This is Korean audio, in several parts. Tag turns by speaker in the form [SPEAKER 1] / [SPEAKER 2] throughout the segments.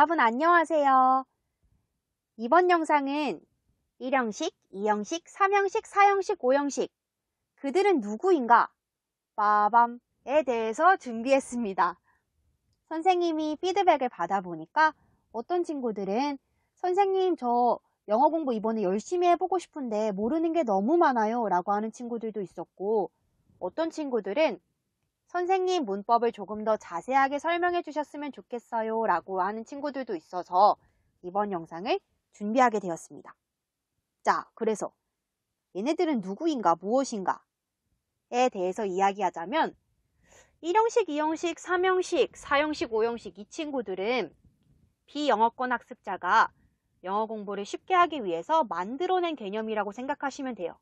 [SPEAKER 1] 여러분 안녕하세요. 이번 영상은 1형식, 2형식, 3형식, 4형식, 5형식 그들은 누구인가? 빠밤에 대해서 준비했습니다. 선생님이 피드백을 받아보니까 어떤 친구들은 선생님 저 영어 공부 이번에 열심히 해보고 싶은데 모르는 게 너무 많아요 라고 하는 친구들도 있었고, 어떤 친구들은 선생님 문법을 조금 더 자세하게 설명해 주셨으면 좋겠어요 라고 하는 친구들도 있어서 이번 영상을 준비하게 되었습니다. 자, 그래서 얘네들은 누구인가, 무엇인가에 대해서 이야기하자면 1형식, 2형식, 3형식, 4형식, 5형식 이 친구들은 비영어권 학습자가 영어 공부를 쉽게 하기 위해서 만들어낸 개념이라고 생각하시면 돼요.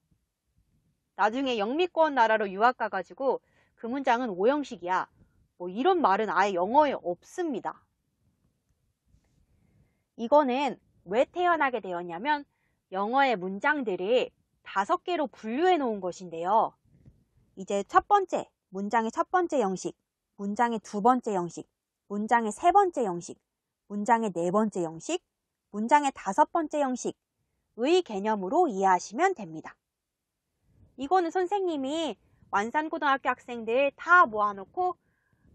[SPEAKER 1] 나중에 영미권 나라로 유학 가가지고 그 문장은 5형식이야. 뭐 이런 말은 아예 영어에 없습니다. 이거는 왜 태어나게 되었냐면 영어의 문장들을 5개로 분류해 놓은 것인데요. 이제 첫 번째, 문장의 첫 번째 형식, 문장의 두 번째 형식, 문장의 세 번째 형식, 문장의 네 번째 형식, 문장의 다섯 번째 형식의 개념으로 이해하시면 됩니다. 이거는 선생님이 완산고등학교 학생들 다 모아놓고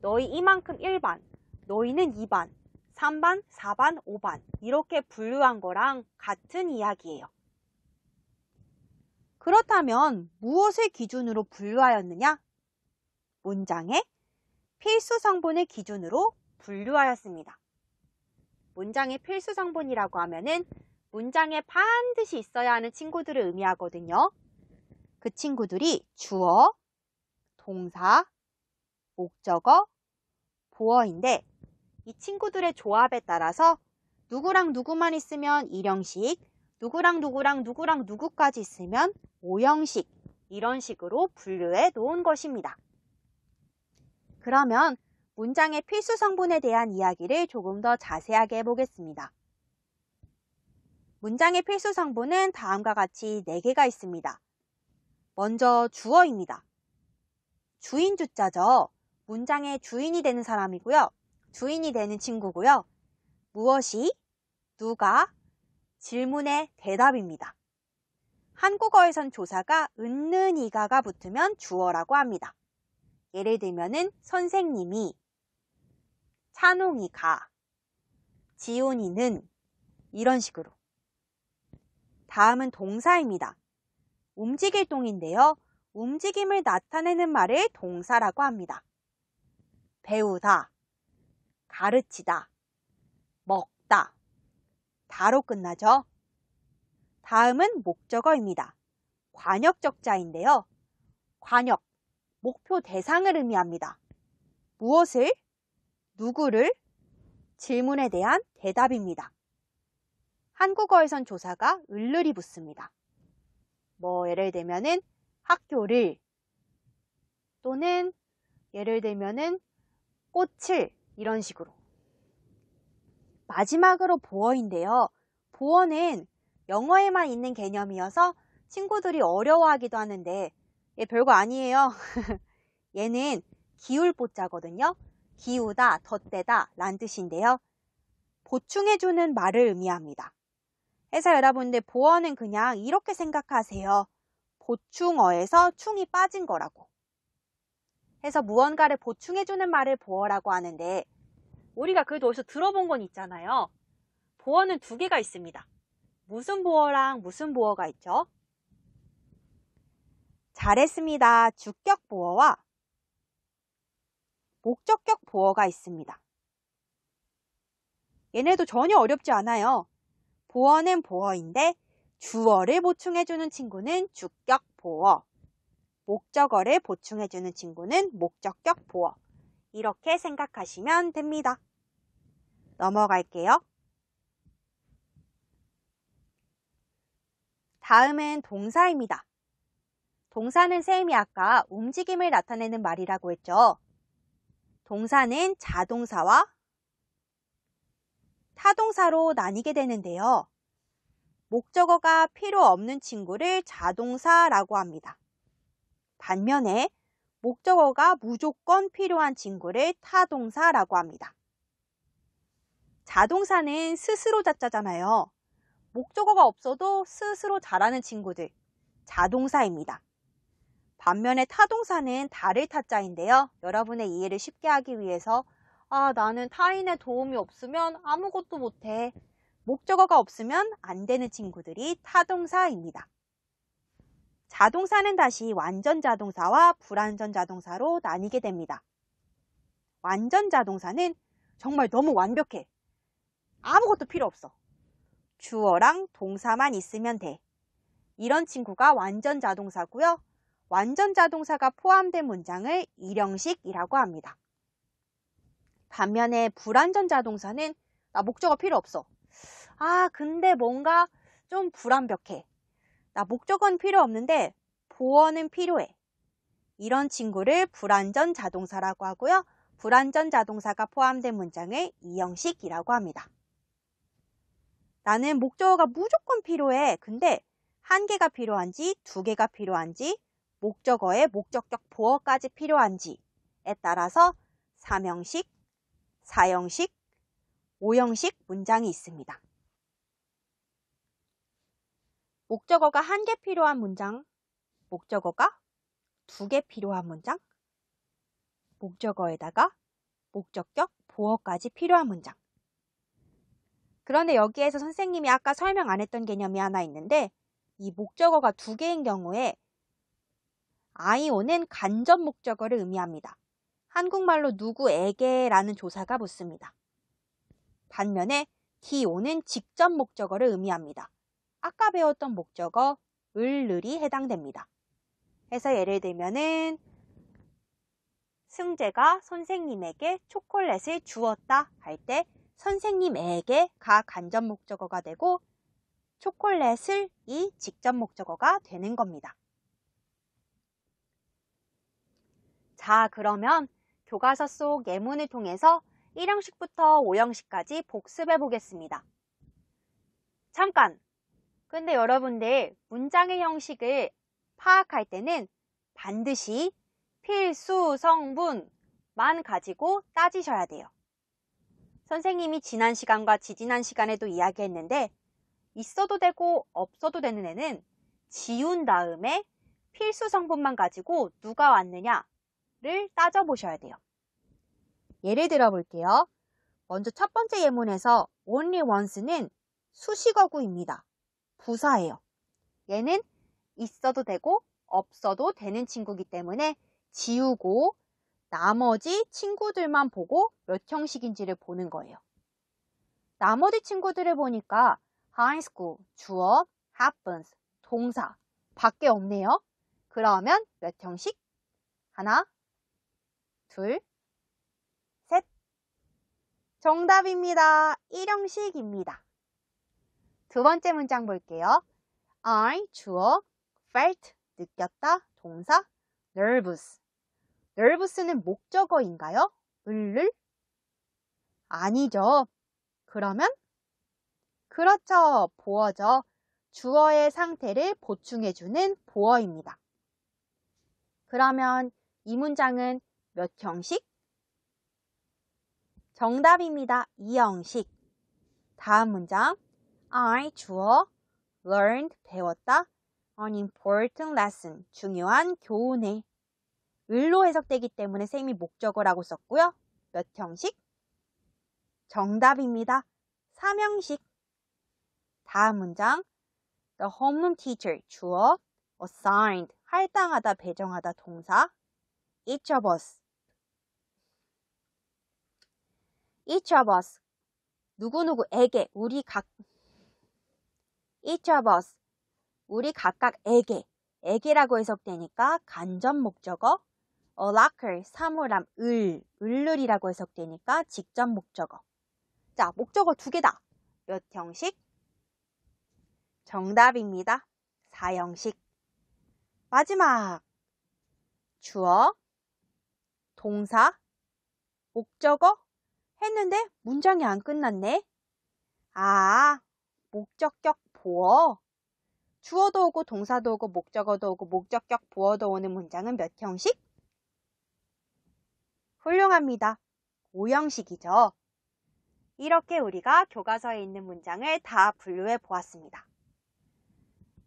[SPEAKER 1] 너희 이만큼 1반, 너희는 2반, 3반, 4반, 5반 이렇게 분류한 거랑 같은 이야기예요. 그렇다면 무엇을 기준으로 분류하였느냐? 문장의 필수 성분을 기준으로 분류하였습니다. 문장의 필수 성분이라고 하면은 문장에 반드시 있어야 하는 친구들을 의미하거든요. 그 친구들이 주어, 동사, 목적어, 보어인데 이 친구들의 조합에 따라서 누구랑 누구만 있으면 1형식, 누구랑 누구랑 누구랑 누구까지 있으면 5형식 이런 식으로 분류해 놓은 것입니다. 그러면 문장의 필수 성분에 대한 이야기를 조금 더 자세하게 해보겠습니다. 문장의 필수 성분은 다음과 같이 4개가 있습니다. 먼저 주어입니다. 주인 주자죠. 문장의 주인이 되는 사람이고요. 주인이 되는 친구고요. 무엇이, 누가, 질문의 대답입니다. 한국어에선 조사가 은는 이가가 붙으면 주어라고 합니다. 예를 들면은 선생님이, 찬웅이가, 지훈이는 이런 식으로. 다음은 동사입니다. 움직일 동인데요. 움직임을 나타내는 말을 동사라고 합니다. 배우다, 가르치다, 먹다, 다로 끝나죠. 다음은 목적어입니다. 관역적자인데요. 관역, 목표 대상을 의미합니다. 무엇을, 누구를, 질문에 대한 대답입니다. 한국어에선 조사가 을을이 붙습니다. 예를 들면은 학교를 또는 예를 들면은 꽃을 이런 식으로. 마지막으로 보어인데요. 보어는 영어에만 있는 개념이어서 친구들이 어려워하기도 하는데 얘 별거 아니에요. 얘는 기울보자거든요. 기우다, 덧대다 라는 뜻인데요. 보충해주는 말을 의미합니다. 그래서 여러분들 보어는 그냥 이렇게 생각하세요. 보충어에서 충이 빠진 거라고. 해서 무언가를 보충해주는 말을 보어라고 하는데 우리가 그래도 어디서 들어본 건 있잖아요. 보어는 2개가 있습니다. 무슨 보어랑 무슨 보어가 있죠? 잘했습니다. 주격 보어와 목적격 보어가 있습니다. 얘네도 전혀 어렵지 않아요. 보어는 보어인데 주어를 보충해주는 친구는 주격 보어, 목적어를 보충해주는 친구는 목적격 보어. 이렇게 생각하시면 됩니다. 넘어갈게요. 다음은 동사입니다. 동사는 쌤이 아까 움직임을 나타내는 말이라고 했죠. 동사는 자동사와 타동사로 나뉘게 되는데요. 목적어가 필요 없는 친구를 자동사라고 합니다. 반면에 목적어가 무조건 필요한 친구를 타동사라고 합니다. 자동사는 스스로 자자잖아요. 목적어가 없어도 스스로 자라는 친구들, 자동사입니다. 반면에 타동사는 다를 타자인데요. 여러분의 이해를 쉽게 하기 위해서 나는 타인의 도움이 없으면 아무것도 못해. 목적어가 없으면 안 되는 친구들이 타동사입니다. 자동사는 다시 완전 자동사와 불완전 자동사로 나뉘게 됩니다. 완전 자동사는 정말 너무 완벽해. 아무것도 필요 없어. 주어랑 동사만 있으면 돼. 이런 친구가 완전 자동사고요. 완전 자동사가 포함된 문장을 일형식이라고 합니다. 반면에 불완전 자동사는 나 목적어 필요 없어. 근데 뭔가 좀 불완벽해. 나 목적어는 필요 없는데 보어는 필요해. 이런 친구를 불완전 자동사라고 하고요. 불완전 자동사가 포함된 문장을 이형식이라고 합니다. 나는 목적어가 무조건 필요해. 근데 한 개가 필요한지 두 개가 필요한지 목적어에 목적격 보어까지 필요한지에 따라서 3형식, 4형식, 5형식 문장이 있습니다. 목적어가 한 개 필요한 문장, 목적어가 두 개 필요한 문장, 목적어에다가 목적격 보어까지 필요한 문장. 그런데 여기에서 선생님이 아까 설명 안 했던 개념이 하나 있는데 이 목적어가 두 개인 경우에 IO는 간접 목적어를 의미합니다. 한국말로 누구에게라는 조사가 붙습니다. 반면에 DO는 직접 목적어를 의미합니다. 아까 배웠던 목적어 을을이 해당됩니다. 그래서 예를 들면은 승재가 선생님에게 초콜릿을 주었다 할 때 선생님에게가 간접 목적어가 되고 초콜릿을 이 직접 목적어가 되는 겁니다. 자, 그러면 교과서 속 예문을 통해서 1형식부터 5형식까지 복습해 보겠습니다. 잠깐! 근데 여러분들 문장의 형식을 파악할 때는 반드시 필수 성분만 가지고 따지셔야 돼요. 선생님이 지난 시간과 지지난 시간에도 이야기했는데 있어도 되고 없어도 되는 애는 지운 다음에 필수 성분만 가지고 누가 왔느냐를 따져보셔야 돼요. 예를 들어 볼게요. 먼저 첫 번째 예문에서 only once는 수식어구입니다. 부사예요. 얘는 있어도 되고 없어도 되는 친구이기 때문에 지우고 나머지 친구들만 보고 몇 형식인지를 보는 거예요. 나머지 친구들을 보니까 high school, 주어, happens, 동사 밖에 없네요. 그러면 몇 형식? 하나, 둘, 셋. 정답입니다. 1형식입니다. 두 번째 문장 볼게요. I, 주어, felt, 느꼈다, 동사, nervous. nervous는 목적어인가요? 을을? 아니죠. 그러면? 그렇죠. 보어죠. 주어의 상태를 보충해주는 보어입니다. 그러면 이 문장은 몇 형식? 정답입니다. 2형식. 다음 문장. I, 주어, learned, 배웠다, an important lesson, 중요한 교훈을. 을로 해석되기 때문에 쌤이 목적어라고 썼고요. 몇 형식? 정답입니다. 3형식. 다음 문장. The homeroom teacher, 주어, assigned, 할당하다, 배정하다, 동사, each of us. each of us, 누구누구에게, each of us, 우리 각각에게, 에게라고 해석되니까 간접 목적어, a locker, 사물함, 을이라고 해석되니까 직접 목적어. 자, 목적어 두 개다. 몇 형식? 정답입니다. 4형식. 마지막. 주어, 동사, 목적어 했는데 문장이 안 끝났네. 목적격 보어. 주어도 오고 동사도 오고 목적어도 오고 목적격 보어도 오는 문장은 몇 형식? 훌륭합니다. 5형식이죠. 이렇게 우리가 교과서에 있는 문장을 다 분류해 보았습니다.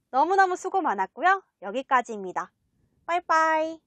[SPEAKER 1] 너무너무 수고 많았고요. 여기까지입니다. 빠이빠이.